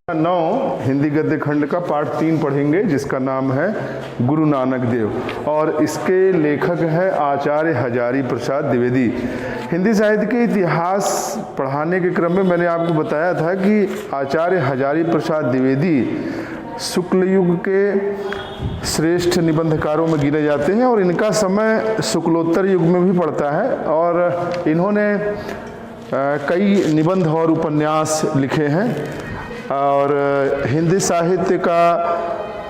9 हिंदी गद्य खंड का पाठ 3 पढ़ेंगे, जिसका नाम है गुरु नानक देव और इसके लेखक है आचार्य हजारी प्रसाद द्विवेदी। हिंदी साहित्य के इतिहास पढ़ाने के क्रम में मैंने आपको बताया था कि आचार्य हजारी प्रसाद द्विवेदी शुक्ल युग के श्रेष्ठ निबंधकारों में गिने जाते हैं और इनका समय शुक्लोत्तर युग में भी पड़ता है और इन्होंने कई निबंध और उपन्यास लिखे हैं और हिंदी साहित्य का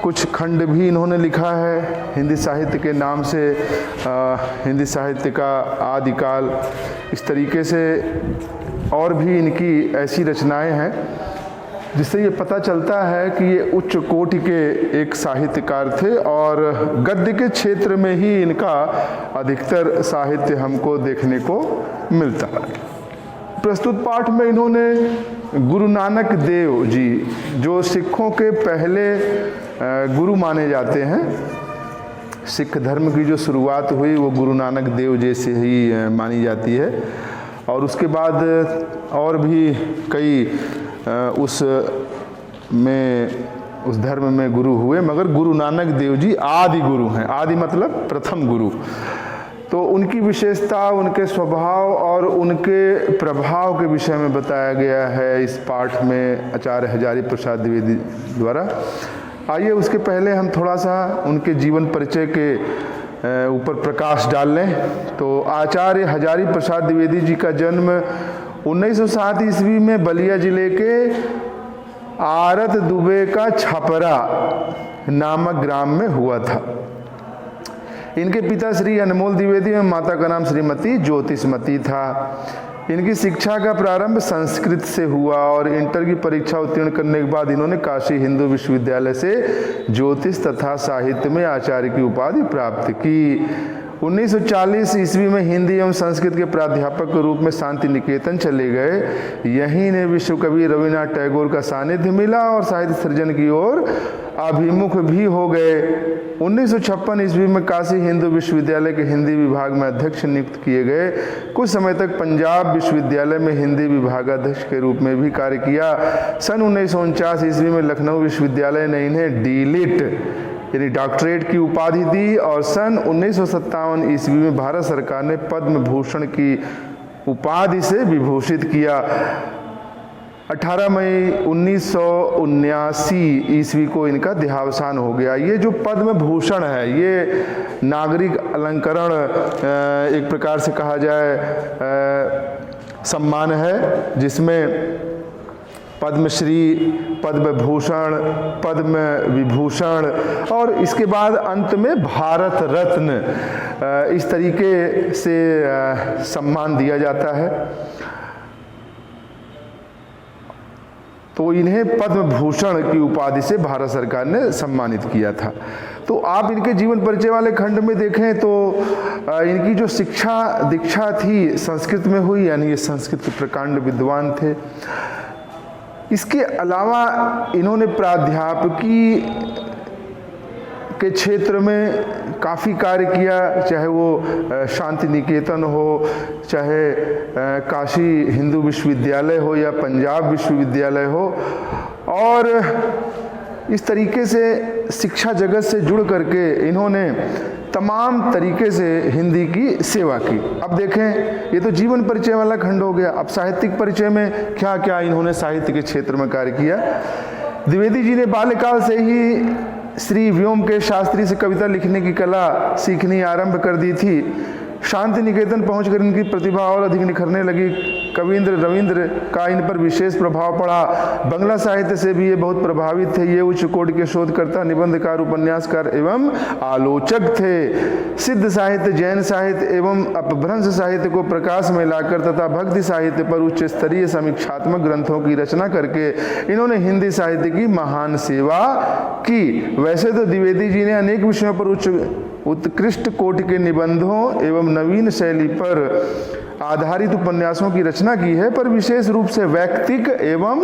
कुछ खंड भी इन्होंने लिखा है। हिंदी साहित्य के नाम से हिंदी साहित्य का आदिकाल, इस तरीके से और भी इनकी ऐसी रचनाएं हैं जिससे ये पता चलता है कि ये उच्च कोटि के एक साहित्यकार थे और गद्य के क्षेत्र में ही इनका अधिकतर साहित्य हमको देखने को मिलता है। प्रस्तुत पाठ में इन्होंने गुरु नानक देव जी, जो सिखों के पहले गुरु माने जाते हैं, सिख धर्म की जो शुरुआत हुई वो गुरु नानक देव जी से ही मानी जाती है और उसके बाद और भी कई उस धर्म में गुरु हुए, मगर गुरु नानक देव जी आदि गुरु हैं। आदि मतलब प्रथम गुरु। तो उनकी विशेषता, उनके स्वभाव और उनके प्रभाव के विषय में बताया गया है इस पाठ में आचार्य हजारी प्रसाद द्विवेदी द्वारा। आइए उसके पहले हम थोड़ा सा उनके जीवन परिचय के ऊपर प्रकाश डाल लें। तो आचार्य हजारी प्रसाद द्विवेदी जी का जन्म 1907 ईस्वी में बलिया जिले के आरत दुबे का छपरा नामक ग्राम में हुआ था। इनके पिता श्री अनमोल द्विवेदी और माता का नाम श्रीमती ज्योतिषमती था। इनकी शिक्षा का प्रारंभ संस्कृत से हुआ और इंटर की परीक्षा उत्तीर्ण करने के बाद इन्होंने काशी हिंदू विश्वविद्यालय से ज्योतिष तथा साहित्य में आचार्य की उपाधि प्राप्त की। 1940 ईस्वी में हिंदी एवं संस्कृत के प्राध्यापक के रूप में शांति निकेतन चले गए। यहीं ने विश्व कवि रविन्द्रनाथ टैगोर का सानिध्य मिला और साहित्य सृजन की ओर अभिमुख भी हो गए। 1956 ईस्वी में काशी हिंदू विश्वविद्यालय के हिंदी विभाग में अध्यक्ष नियुक्त किए गए। कुछ समय तक पंजाब विश्वविद्यालय में हिंदी विभागाध्यक्ष के रूप में भी कार्य किया। सन 1949 ईस्वी में लखनऊ विश्वविद्यालय ने इन्हें डीलिट यानी डॉक्टरेट की उपाधि दी और सन 1957 ईस्वी में भारत सरकार ने पद्म भूषण की उपाधि से विभूषित किया। 18 मई 1979 ईस्वी को इनका देहावसान हो गया। ये जो पद्म भूषण है ये नागरिक अलंकरण एक प्रकार से कहा जाए सम्मान है, जिसमें पद्मश्री, पद्म भूषण, पद्म विभूषण और इसके बाद अंत में भारत रत्न इस तरीके से सम्मान दिया जाता है। तो इन्हें पद्म भूषण की उपाधि से भारत सरकार ने सम्मानित किया था। तो आप इनके जीवन परिचय वाले खंड में देखें तो इनकी जो शिक्षा दीक्षा थी संस्कृत में हुई, यानी ये संस्कृत के प्रकांड विद्वान थे। इसके अलावा इन्होंने प्राध्यापकी के क्षेत्र में काफ़ी कार्य किया, चाहे वो शांति निकेतन हो, चाहे काशी हिंदू विश्वविद्यालय हो या पंजाब विश्वविद्यालय हो, और इस तरीके से शिक्षा जगत से जुड़ करके इन्होंने तमाम तरीके से हिंदी की सेवा की। अब देखें, ये तो जीवन परिचय वाला खंड हो गया। अब साहित्यिक परिचय में क्या क्या इन्होंने साहित्य के क्षेत्र में कार्य किया। द्विवेदी जी ने बाल्यकाल से ही श्री व्योमकेश शास्त्री से कविता लिखने की कला सीखनी आरंभ कर दी थी। शांति निकेतन पहुंचकर इनकी प्रतिभा और अधिक निखरने लगी। कविंद्र रविंद्र का इन पर विशेष प्रभाव पड़ा। बंगला साहित्य से भी ये बहुत प्रभावित थे। ये उच्च कोटि के शोधकर्ता, निबंधकार, उपन्यासकार एवं आलोचक थे। सिद्ध साहित्य, जैन साहित्य एवं अपभ्रंश साहित्य को प्रकाश में लाकर तथा भक्ति साहित्य पर उच्च स्तरीय समीक्षात्मक ग्रंथों की रचना करके इन्होंने हिंदी साहित्य की महान सेवा की। वैसे तो द्विवेदी जी ने अनेक विषयों पर उच्च उत्कृष्ट कोटि के निबंधों एवं नवीन शैली पर आधारित उपन्यासों की रचना की है, पर विशेष रूप से वैयक्तिक एवं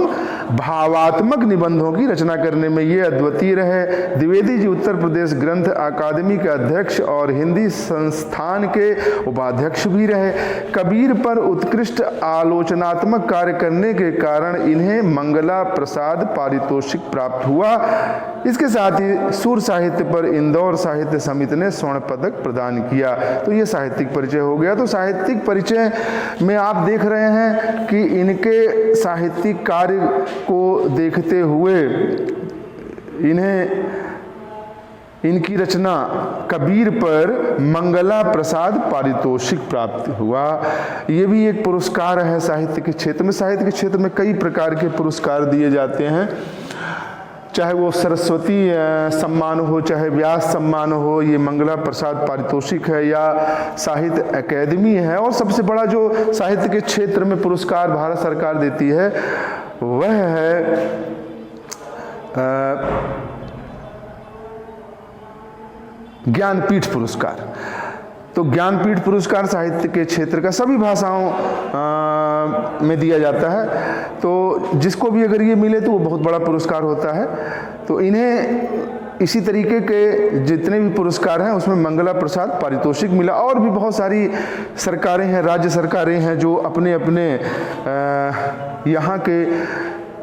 भावात्मक निबंधों की रचना करने में ये अद्वितीय रहे। द्विवेदी जी उत्तर प्रदेश ग्रंथ अकादमी के अध्यक्ष और हिंदी संस्थान के उपाध्यक्ष भी रहे। कबीर पर उत्कृष्ट आलोचनात्मक कार्य करने के कारण इन्हें मंगला प्रसाद पारितोषिक प्राप्त हुआ। इसके साथ ही सुर साहित्य पर इंदौर साहित्य समिति ने स्वर्ण पदक प्रदान किया। तो ये साहित्यिक परिचय हो गया। तो साहित्यिक परिचय में आप देख रहे हैं कि इनके साहित्यिक कार्य को देखते हुए इनकी रचना कबीर पर मंगला प्रसाद पारितोषिक प्राप्त हुआ। ये भी एक पुरस्कार है साहित्य के क्षेत्र में। साहित्य के क्षेत्र में कई प्रकार के पुरस्कार दिए जाते हैं, चाहे वो सरस्वती सम्मान हो, चाहे व्यास सम्मान हो, ये मंगला प्रसाद पारितोषिक है या साहित्य अकेदमी है। और सबसे बड़ा जो साहित्य के क्षेत्र में पुरस्कार भारत सरकार देती है वह है ज्ञानपीठ पुरस्कार। तो ज्ञानपीठ पुरस्कार साहित्य के क्षेत्र का सभी भाषाओं में दिया जाता है। तो जिसको भी अगर ये मिले तो वो बहुत बड़ा पुरस्कार होता है। तो इन्हें इसी तरीके के जितने भी पुरस्कार हैं उसमें मंगला प्रसाद पारितोषिक मिला। और भी बहुत सारी सरकारें हैं, राज्य सरकारें हैं जो अपने अपने यहाँ के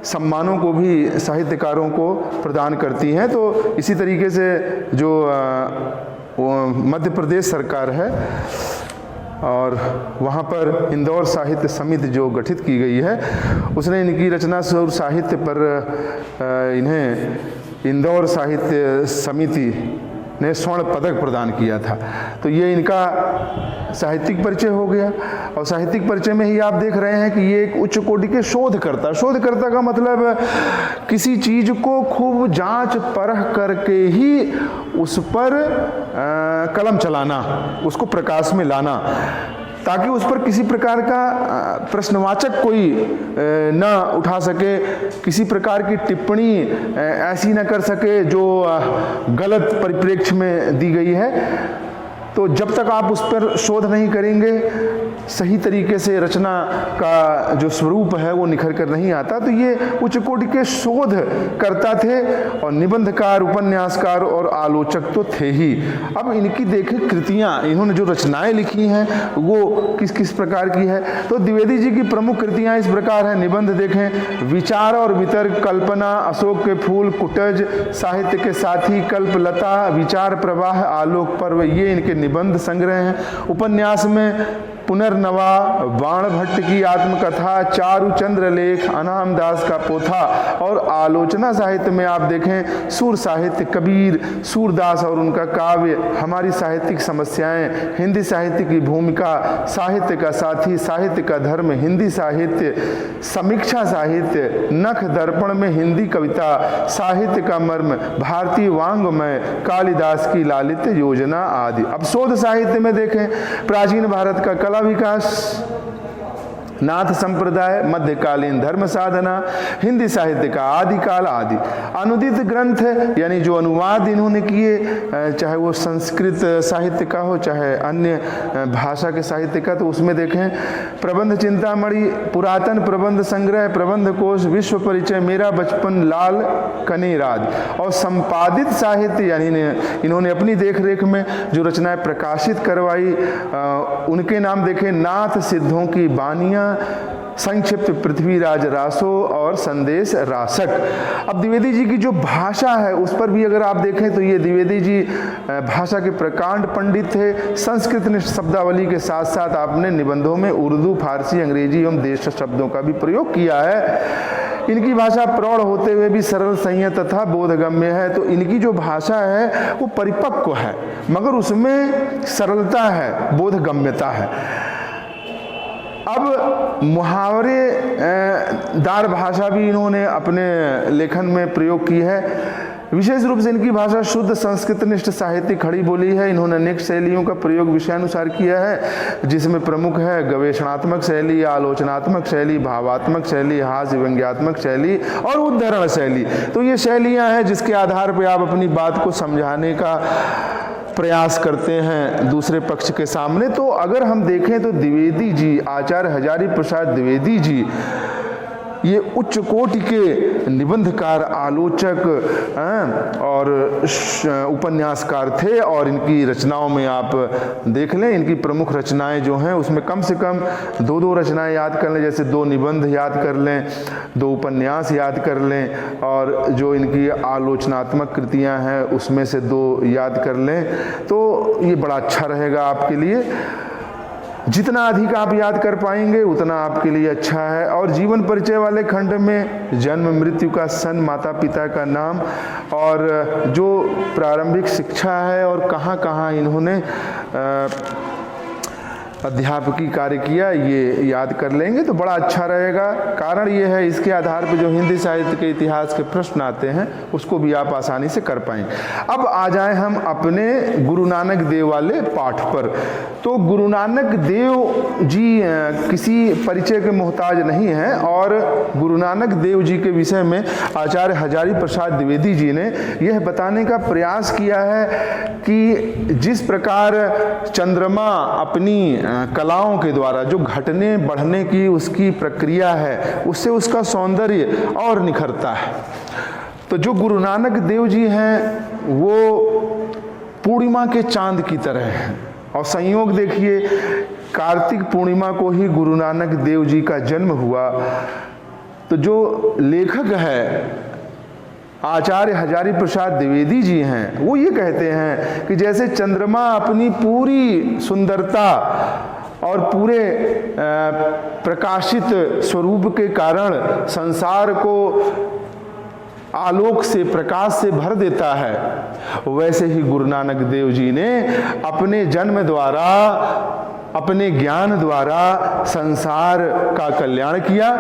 सम्मानों को भी साहित्यकारों को प्रदान करती हैं। तो इसी तरीके से जो मध्य प्रदेश सरकार है और वहाँ पर इंदौर साहित्य समिति जो गठित की गई है उसने इनकी रचना और साहित्य पर इन्हें इंदौर साहित्य समिति ने स्वर्ण पदक प्रदान किया था। तो ये इनका साहित्यिक परिचय हो गया। और साहित्यिक परिचय में ही आप देख रहे हैं कि ये एक उच्च कोटि के शोधकर्ता। शोधकर्ता का मतलब किसी चीज को खूब जांच परख करके ही उस पर कलम चलाना, उसको प्रकाश में लाना, ताकि उस पर किसी प्रकार का प्रश्नवाचक कोई न उठा सके, किसी प्रकार की टिप्पणी ऐसी न कर सके जो गलत परिप्रेक्ष्य में दी गई है। तो जब तक आप उस पर शोध नहीं करेंगे सही तरीके से रचना का जो स्वरूप है वो निखर कर नहीं आता। तो ये उच्च कोटि के शोध करता थे और निबंधकार, उपन्यासकार और आलोचक तो थे ही। अब इनकी देखें कृतियाँ, इन्होंने जो रचनाएं लिखी हैं वो किस किस प्रकार की है। तो द्विवेदी जी की प्रमुख कृतियाँ इस प्रकार हैं। निबंध देखें, विचार और वितर्क, कल्पना, अशोक के फूल, कुटज, साहित्य के साथी, कल्पलता, विचार प्रवाह, आलोक पर्व, ये इनके निबंध संग्रह हैं। उपन्यास में पुनर्नवा, बाण भट्ट की आत्मकथा, चारु चंद्र लेख, अनाम दास का पोथा। और आलोचना साहित्य में आप देखें सूर साहित्य, कबीर, सूरदास और उनका काव्य, हमारी साहित्यिक समस्याएं, हिंदी साहित्य की भूमिका, साहित्य का साथी, साहित्य का धर्म, हिंदी साहित्य, समीक्षा साहित्य, नख दर्पण में हिंदी कविता, साहित्य का मर्म, भारतीय वांग्मय, कालिदास की लालित्य योजना आदि। अब शोध साहित्य में देखें प्राचीन भारत का कला विकास, नाथ संप्रदाय, मध्यकालीन धर्म साधना, हिंदी साहित्य का आदिकाल आदि। अनुदित ग्रंथ यानी जो अनुवाद इन्होंने किए, चाहे वो संस्कृत साहित्य का हो चाहे अन्य भाषा के साहित्य का, तो उसमें देखें प्रबंध चिंतामणि, पुरातन प्रबंध संग्रह, प्रबंध कोश, विश्व परिचय, मेरा बचपन, लाल कनेराज। और संपादित साहित्य यानी इन्होंने अपनी देखरेख में जो रचनाएं प्रकाशित करवाई उनके नाम देखें, नाथ सिद्धों की बानियाँ, संक्षिप्त पृथ्वीराज रासो और संदेश रासक। अब द्विवेदी जी की जो भाषा है उस पर भी अगर आप देखें तो ये द्विवेदी जी भाषा के प्रकांड पंडित थे। संस्कृत निष्ठ शब्दावली के साथ साथ आपने निबंधों में उर्दू, फारसी, अंग्रेजी एवं देश शब्दों का भी प्रयोग किया है। इनकी भाषा प्रौढ़ होते हुए भी सरल, संयत तथा बोधगम्य है। तो इनकी जो भाषा है वो परिपक्व है मगर उसमें सरलता है, बोधगम्यता है। अब मुहावरे दार भाषा भी इन्होंने अपने लेखन में प्रयोग की है। विशेष रूप से इनकी भाषा शुद्ध संस्कृत निष्ठ साहित्य खड़ी बोली है। इन्होंने अनेक शैलियों का प्रयोग विषयानुसार किया है जिसमें प्रमुख है गवेषणात्मक शैली, आलोचनात्मक शैली, भावात्मक शैली, हास्य व्यंग्यात्मक शैली और उद्धरण शैली। तो ये शैलियाँ हैं जिसके आधार पर आप अपनी बात को समझाने का प्रयास करते हैं दूसरे पक्ष के सामने। तो अगर हम देखें तो द्विवेदी जी, आचार्य हजारी प्रसाद द्विवेदी जी, ये उच्च कोटि के निबंधकार, आलोचक और उपन्यासकार थे। और इनकी रचनाओं में आप देख लें, इनकी प्रमुख रचनाएं जो हैं उसमें कम से कम 2-2 रचनाएं याद कर लें, जैसे 2 निबंध याद कर लें, 2 उपन्यास याद कर लें, और जो इनकी आलोचनात्मक कृतियां हैं उसमें से 2 याद कर लें। तो ये बड़ा अच्छा रहेगा आपके लिए। जितना अधिक आप याद कर पाएंगे उतना आपके लिए अच्छा है। और जीवन परिचय वाले खंड में जन्म मृत्यु का सन, माता पिता का नाम, और जो प्रारंभिक शिक्षा है और कहाँ कहाँ इन्होंने अध्यापकी कार्य किया, ये याद कर लेंगे तो बड़ा अच्छा रहेगा। कारण ये है, इसके आधार पर जो हिंदी साहित्य के इतिहास के प्रश्न आते हैं उसको भी आप आसानी से कर पाएंगे। अब आ जाए हम अपने गुरु नानक देव वाले पाठ पर। तो गुरु नानक देव जी किसी परिचय के मोहताज नहीं हैं, और गुरु नानक देव जी के विषय में आचार्य हजारी प्रसाद द्विवेदी जी ने यह बताने का प्रयास किया है कि जिस प्रकार चंद्रमा अपनी कलाओं के द्वारा जो घटने बढ़ने की उसकी प्रक्रिया है, उससे उसका सौंदर्य और निखरता है, तो जो गुरु नानक देव जी हैं वो पूर्णिमा के चांद की तरह हैं। और संयोग देखिए, कार्तिक पूर्णिमा को ही गुरु नानक देव जी का जन्म हुआ। तो जो लेखक है आचार्य हजारी प्रसाद द्विवेदी जी हैं, वो ये कहते हैं कि जैसे चंद्रमा अपनी पूरी सुंदरता और पूरे प्रकाशित स्वरूप के कारण संसार को आलोक से, प्रकाश से भर देता है, वैसे ही गुरु नानक देव जी ने अपने जन्म द्वारा, अपने ज्ञान द्वारा संसार का कल्याण किया,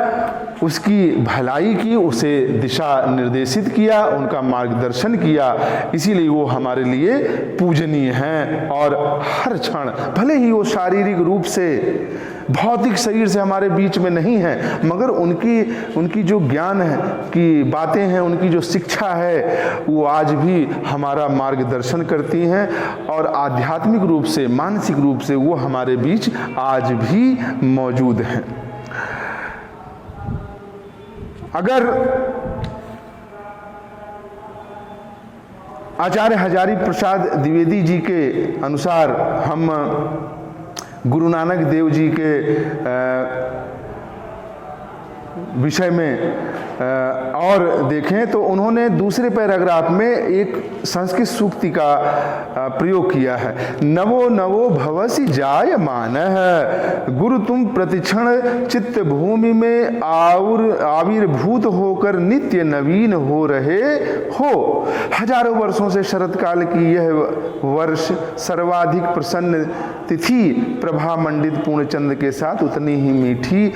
उसकी भलाई की, उसे दिशा निर्देशित किया, उनका मार्गदर्शन किया। इसीलिए वो हमारे लिए पूजनीय हैं। और हर क्षण, भले ही वो शारीरिक रूप से, भौतिक शरीर से हमारे बीच में नहीं है, मगर उनकी जो ज्ञान है की बातें हैं, उनकी जो शिक्षा है, वो आज भी हमारा मार्गदर्शन करती हैं। और आध्यात्मिक रूप से, मानसिक रूप से वो हमारे बीच आज भी मौजूद हैं। अगर आचार्य हजारी प्रसाद द्विवेदी जी के अनुसार हम गुरु नानक देव जी के विषय में और देखें तो उन्होंने दूसरे पैराग्राफ में एक संस्कृत सूक्ति का प्रयोग किया है। नवो नवो भवसि जायमानः, गुरु तुम प्रतिक्षण चित्त भूमि में आविर्भूत होकर नित्य नवीन हो रहे हो। हजारों वर्षों से शरतकाल की यह वर्ष सर्वाधिक प्रसन्न तिथि प्रभा मंडित पूर्णचंद्र के साथ उतनी ही मीठी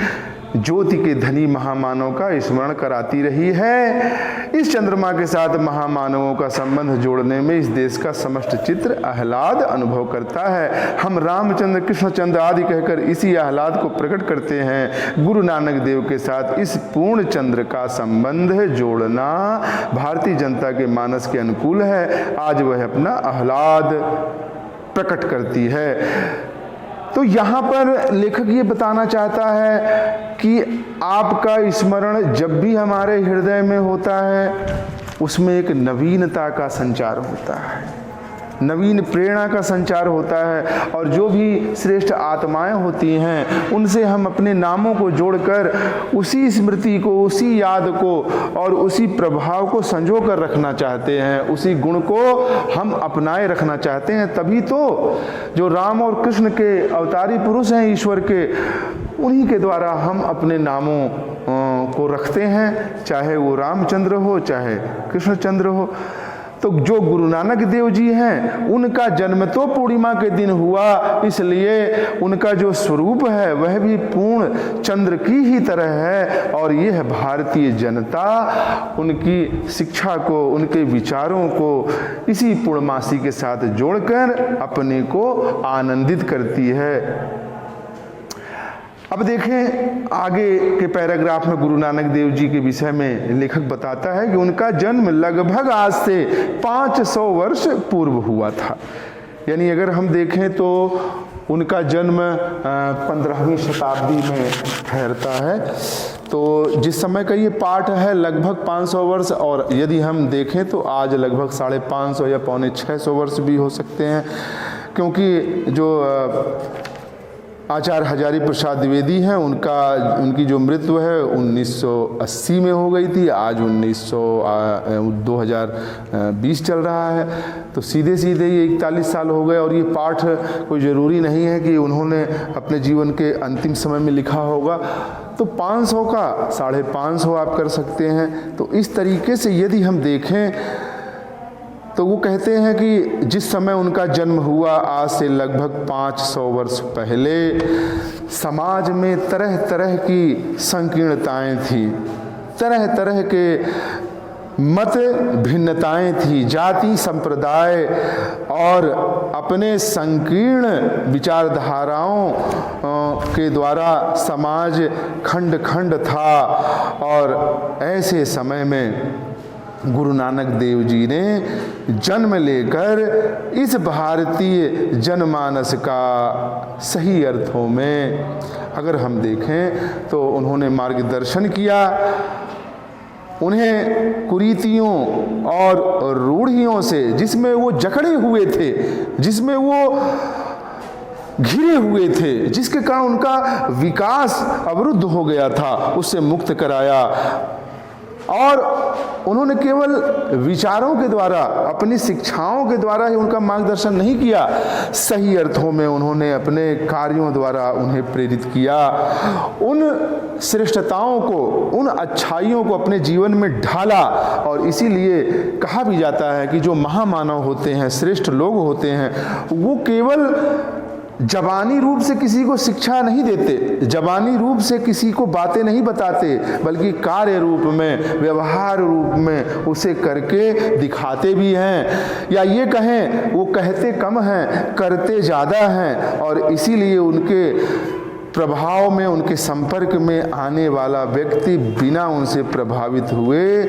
ज्योति के धनी महामानव का स्मरण कराती रही है। इस चंद्रमा के साथ महामानवों का संबंध जोड़ने में इस देश का समस्त चित्र आह्लाद अनुभव करता है। हम रामचंद्र, कृष्णचंद्र आदि कहकर इसी आह्लाद को प्रकट करते हैं। गुरु नानक देव के साथ इस पूर्ण चंद्र का संबंध जोड़ना भारतीय जनता के मानस के अनुकूल है। आज वह अपना आह्लाद प्रकट करती है। तो यहाँ पर लेखक ये बताना चाहता है कि आपका स्मरण जब भी हमारे हृदय में होता है, उसमें एक नवीनता का संचार होता है, नवीन प्रेरणा का संचार होता है। और जो भी श्रेष्ठ आत्माएं होती हैं, उनसे हम अपने नामों को जोड़कर उसी स्मृति को, उसी याद को और उसी प्रभाव को संजो कर रखना चाहते हैं, उसी गुण को हम अपनाए रखना चाहते हैं। तभी तो जो राम और कृष्ण के अवतारी पुरुष हैं ईश्वर के, उन्हीं के द्वारा हम अपने नामों को रखते हैं, चाहे वो रामचंद्र हो, चाहे कृष्णचंद्र हो। तो जो गुरु नानक देव जी हैं, उनका जन्म तो पूर्णिमा के दिन हुआ, इसलिए उनका जो स्वरूप है वह भी पूर्ण चंद्र की ही तरह है। और यह भारतीय जनता उनकी शिक्षा को, उनके विचारों को इसी पूर्णमासी के साथ जोड़कर अपने को आनंदित करती है। अब देखें आगे के पैराग्राफ में गुरु नानक देव जी के विषय में लेखक बताता है कि उनका जन्म लगभग आज से 500 वर्ष पूर्व हुआ था। यानी अगर हम देखें तो उनका जन्म 15वीं शताब्दी में ठहरता है। तो जिस समय का ये पाठ है लगभग 500 वर्ष, और यदि हम देखें तो आज लगभग 550 या 650 वर्ष भी हो सकते हैं, क्योंकि जो आचार्य हजारी प्रसाद द्विवेदी हैं उनकी जो मृत्यु है 1980 में हो गई थी। आज 2020 चल रहा है, तो सीधे सीधे ये 41 साल हो गए। और ये पाठ कोई ज़रूरी नहीं है कि उन्होंने अपने जीवन के अंतिम समय में लिखा होगा, तो 500 का 550 आप कर सकते हैं। तो इस तरीके से यदि हम देखें तो वो कहते हैं कि जिस समय उनका जन्म हुआ आज से लगभग 500 वर्ष पहले समाज में तरह तरह की संकीर्णताएं थी, तरह तरह के मत भिन्नताएं थी, जाति संप्रदाय और अपने संकीर्ण विचारधाराओं के द्वारा समाज खंड खंड था। और ऐसे समय में गुरु नानक देव जी ने जन्म लेकर इस भारतीय जनमानस का सही अर्थों में अगर हम देखें तो उन्होंने मार्गदर्शन किया। उन्हें कुरीतियों और रूढ़ियों से जिसमें वो जकड़े हुए थे, जिसमें वो घिरे हुए थे, जिसके कारण उनका विकास अवरुद्ध हो गया था, उससे मुक्त कराया। और उन्होंने केवल विचारों के द्वारा, अपनी शिक्षाओं के द्वारा ही उनका मार्गदर्शन नहीं किया, सही अर्थों में उन्होंने अपने कार्यों द्वारा उन्हें प्रेरित किया। उन श्रेष्ठताओं को, उन अच्छाइयों को अपने जीवन में ढाला। और इसीलिए कहा भी जाता है कि जो महामानव होते हैं, श्रेष्ठ लोग होते हैं, वो केवल जबानी रूप से किसी को शिक्षा नहीं देते, जबानी रूप से किसी को बातें नहीं बताते, बल्कि कार्य रूप में, व्यवहार रूप में उसे करके दिखाते भी हैं। या ये कहें वो कहते कम हैं, करते ज़्यादा हैं। और इसीलिए उनके प्रभाव में, उनके संपर्क में आने वाला व्यक्ति बिना उनसे प्रभावित हुए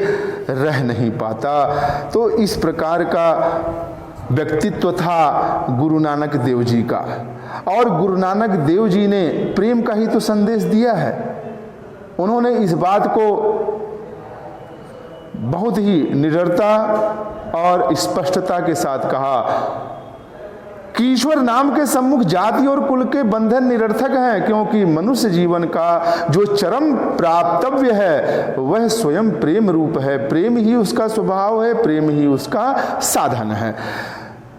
रह नहीं पाता। तो इस प्रकार का व्यक्तित्व था गुरु नानक देव जी का। और गुरु नानक देव जी ने प्रेम का ही तो संदेश दिया है। उन्होंने इस बात को बहुत ही निडरता और स्पष्टता के साथ कहा कि ईश्वर नाम के सम्मुख जाति और कुल के बंधन निरर्थक हैं, क्योंकि मनुष्य जीवन का जो चरम प्राप्तव्य है वह स्वयं प्रेम रूप है। प्रेम ही उसका स्वभाव है, प्रेम ही उसका साधन है।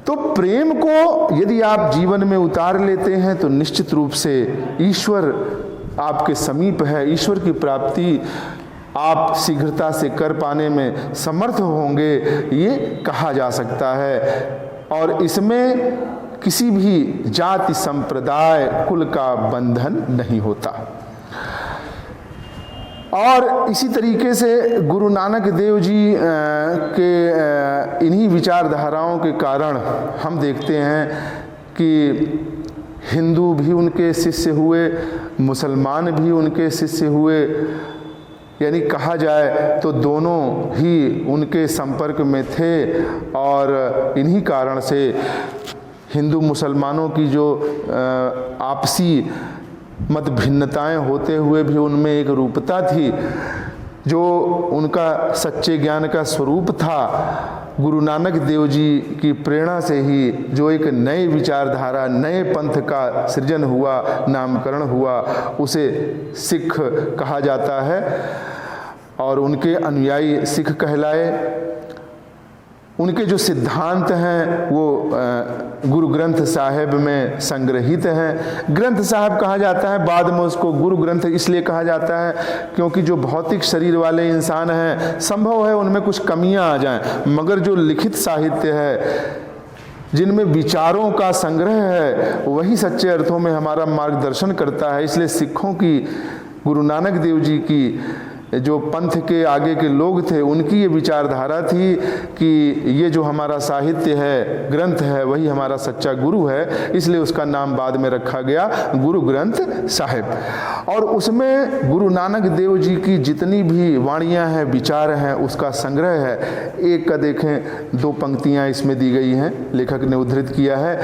तो प्रेम को यदि आप जीवन में उतार लेते हैं तो निश्चित रूप से ईश्वर आपके समीप है, ईश्वर की प्राप्ति आप शीघ्रता से कर पाने में समर्थ होंगे, ये कहा जा सकता है। और इसमें किसी भी जाति, संप्रदाय, कुल का बंधन नहीं होता। और इसी तरीके से गुरु नानक देव जी के इन्हीं विचारधाराओं के कारण हम देखते हैं कि हिंदू भी उनके शिष्य हुए, मुसलमान भी उनके शिष्य हुए। यानी कहा जाए तो दोनों ही उनके संपर्क में थे। और इन्हीं कारण से हिंदू मुसलमानों की जो आपसी मत भिन्नताएं होते हुए भी उनमें एक रूपता थी, जो उनका सच्चे ज्ञान का स्वरूप था। गुरु नानक देव जी की प्रेरणा से ही जो एक नई विचारधारा, नए पंथ का सृजन हुआ, नामकरण हुआ, उसे सिख कहा जाता है। और उनके अनुयायी सिख कहलाए। उनके जो सिद्धांत हैं वो गुरु ग्रंथ साहिब में संग्रहित हैं। ग्रंथ साहिब कहा जाता है, बाद में उसको गुरु ग्रंथ इसलिए कहा जाता है क्योंकि जो भौतिक शरीर वाले इंसान हैं, संभव है उनमें कुछ कमियां आ जाएं, मगर जो लिखित साहित्य है, जिनमें विचारों का संग्रह है, वही सच्चे अर्थों में हमारा मार्गदर्शन करता है। इसलिए सिखों की, गुरु नानक देव जी की जो पंथ के आगे के लोग थे उनकी ये विचारधारा थी कि ये जो हमारा साहित्य है, ग्रंथ है, वही हमारा सच्चा गुरु है, इसलिए उसका नाम बाद में रखा गया गुरु ग्रंथ साहिब। और उसमें गुरु नानक देव जी की जितनी भी वाणियाँ हैं, विचार हैं, उसका संग्रह है। एक का देखें, 2 पंक्तियाँ इसमें दी गई हैं, लेखक ने उद्धृत किया है।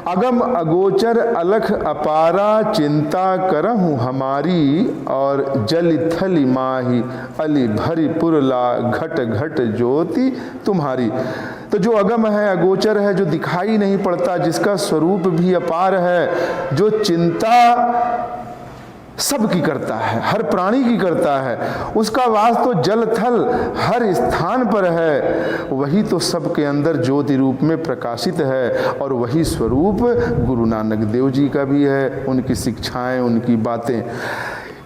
अगम अगोचर अलख अपारा चिंता करहूँ हमारी, और जल थल माही अली भरी पुरला घट घट ज्योति तुम्हारी। तो जो अगम है, अगोचर है, जो दिखाई नहीं पड़ता, जिसका स्वरूप भी अपार है, जो चिंता सबकी करता है, हर प्राणी की करता है, उसका वास तो जल थल हर स्थान पर है, वही तो सबके अंदर ज्योति रूप में प्रकाशित है। और वही स्वरूप गुरु नानक देव जी का भी है, उनकी शिक्षाएं, उनकी बातें।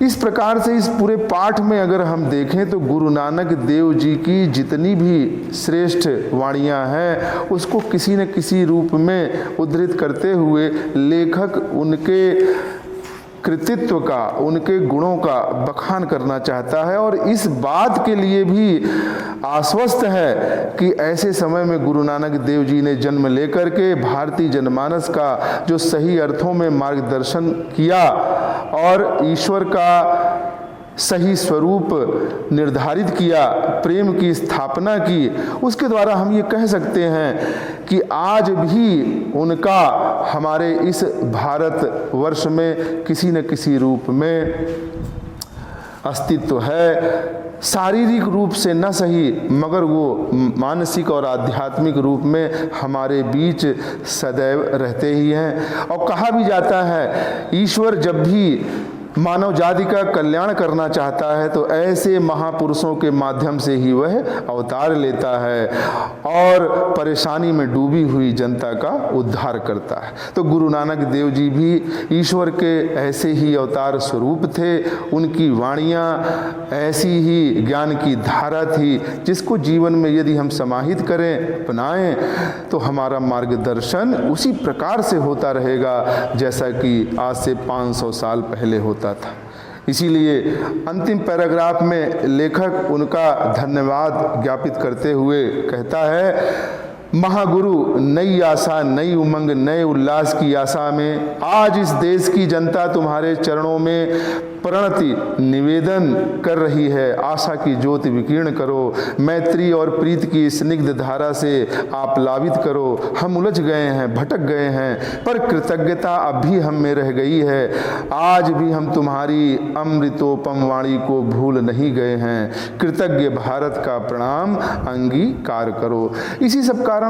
इस प्रकार से इस पूरे पाठ में अगर हम देखें तो गुरु नानक देव जी की जितनी भी श्रेष्ठ वाणियाँ हैं, उसको किसी न किसी रूप में उद्धृत करते हुए लेखक उनके कृतित्व का, उनके गुणों का बखान करना चाहता है। और इस बात के लिए भी आश्वस्त है कि ऐसे समय में गुरु नानक देव जी ने जन्म लेकर के भारतीय जनमानस का जो सही अर्थों में मार्गदर्शन किया और ईश्वर का सही स्वरूप निर्धारित किया, प्रेम की स्थापना की, उसके द्वारा हम ये कह सकते हैं कि आज भी उनका हमारे इस भारत वर्ष में किसी न किसी रूप में अस्तित्व है। शारीरिक रूप से न सही, मगर वो मानसिक और आध्यात्मिक रूप में हमारे बीच सदैव रहते ही हैं। और कहा भी जाता है, ईश्वर जब भी मानव जाति का कल्याण करना चाहता है तो ऐसे महापुरुषों के माध्यम से ही वह अवतार लेता है और परेशानी में डूबी हुई जनता का उद्धार करता है। तो गुरु नानक देव जी भी ईश्वर के ऐसे ही अवतार स्वरूप थे। उनकी वाणियाँ ऐसी ही ज्ञान की धारा थी, जिसको जीवन में यदि हम समाहित करें, अपनाएं, तो हमारा मार्गदर्शन उसी प्रकार से होता रहेगा जैसा कि आज से 500 साल पहले होता था। इसीलिए अंतिम पैराग्राफ में लेखक उनका धन्यवाद ज्ञापित करते हुए कहता है, महागुरु नई आशा, नई उमंग, नए उल्लास की आशा में आज इस देश की जनता तुम्हारे चरणों में प्रणति निवेदन कर रही है। आशा की ज्योति विकीर्ण करो, मैत्री और प्रीत की स्निग्ध धारा से आप लावित करो। हम उलझ गए हैं, भटक गए हैं, पर कृतज्ञता अब भी हम में रह गई है। आज भी हम तुम्हारी अमृतोपम वाणी को भूल नहीं गए हैं। कृतज्ञ भारत का प्रणाम अंगीकार करो। इसी सब कारण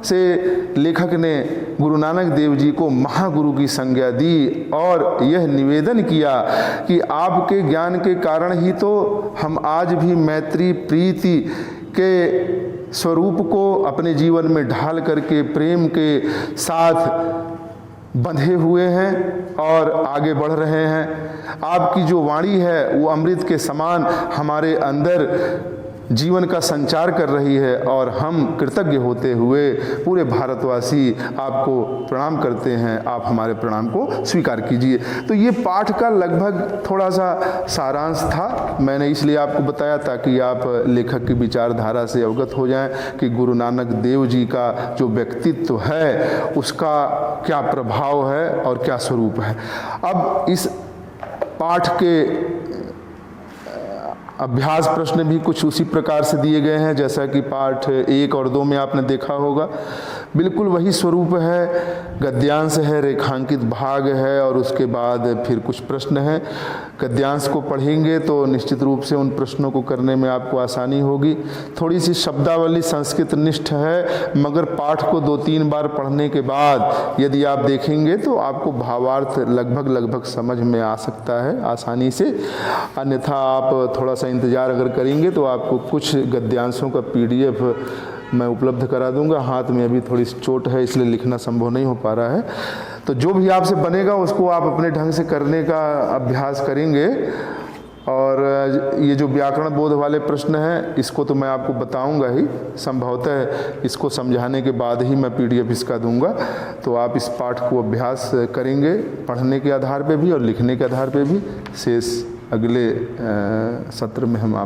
से लेखक ने गुरु नानक देव जी को महागुरु की संज्ञा दी और यह निवेदन किया कि आपके ज्ञान के कारण ही तो हम आज भी मैत्री प्रीति के स्वरूप को अपने जीवन में ढाल करके प्रेम के साथ बंधे हुए हैं और आगे बढ़ रहे हैं। आपकी जो वाणी है वो अमृत के समान हमारे अंदर जीवन का संचार कर रही है और हम कृतज्ञ होते हुए पूरे भारतवासी आपको प्रणाम करते हैं। आप हमारे प्रणाम को स्वीकार कीजिए। तो ये पाठ का लगभग थोड़ा सा सारांश था। मैंने इसलिए आपको बताया ताकि आप लेखक की विचारधारा से अवगत हो जाएं कि गुरु नानक देव जी का जो व्यक्तित्व है उसका क्या प्रभाव है और क्या स्वरूप है। अब इस पाठ के अभ्यास प्रश्न भी कुछ उसी प्रकार से दिए गए हैं जैसा कि पाठ 1 और 2 में आपने देखा होगा। बिल्कुल वही स्वरूप है। गद्यांश है, रेखांकित भाग है और उसके बाद फिर कुछ प्रश्न हैं। गद्यांश को पढ़ेंगे तो निश्चित रूप से उन प्रश्नों को करने में आपको आसानी होगी। थोड़ी सी शब्दावली संस्कृत निष्ठ है, मगर पाठ को 2-3 बार पढ़ने के बाद यदि आप देखेंगे तो आपको भावार्थ लगभग समझ में आ सकता है आसानी से। अन्यथा आप थोड़ा सा इंतज़ार अगर करेंगे तो आपको कुछ गद्यांशों का PDF मैं उपलब्ध करा दूंगा। हाथ में अभी थोड़ी चोट है इसलिए लिखना संभव नहीं हो पा रहा है। तो जो भी आपसे बनेगा उसको आप अपने ढंग से करने का अभ्यास करेंगे। और ये जो व्याकरण बोध वाले प्रश्न हैं इसको तो मैं आपको बताऊंगा ही, संभवतः इसको समझाने के बाद ही मैं PDF इसका दूंगा। तो आप इस पाठ को अभ्यास करेंगे पढ़ने के आधार पे भी और लिखने के आधार पे भी। शेष अगले सत्र में हम आप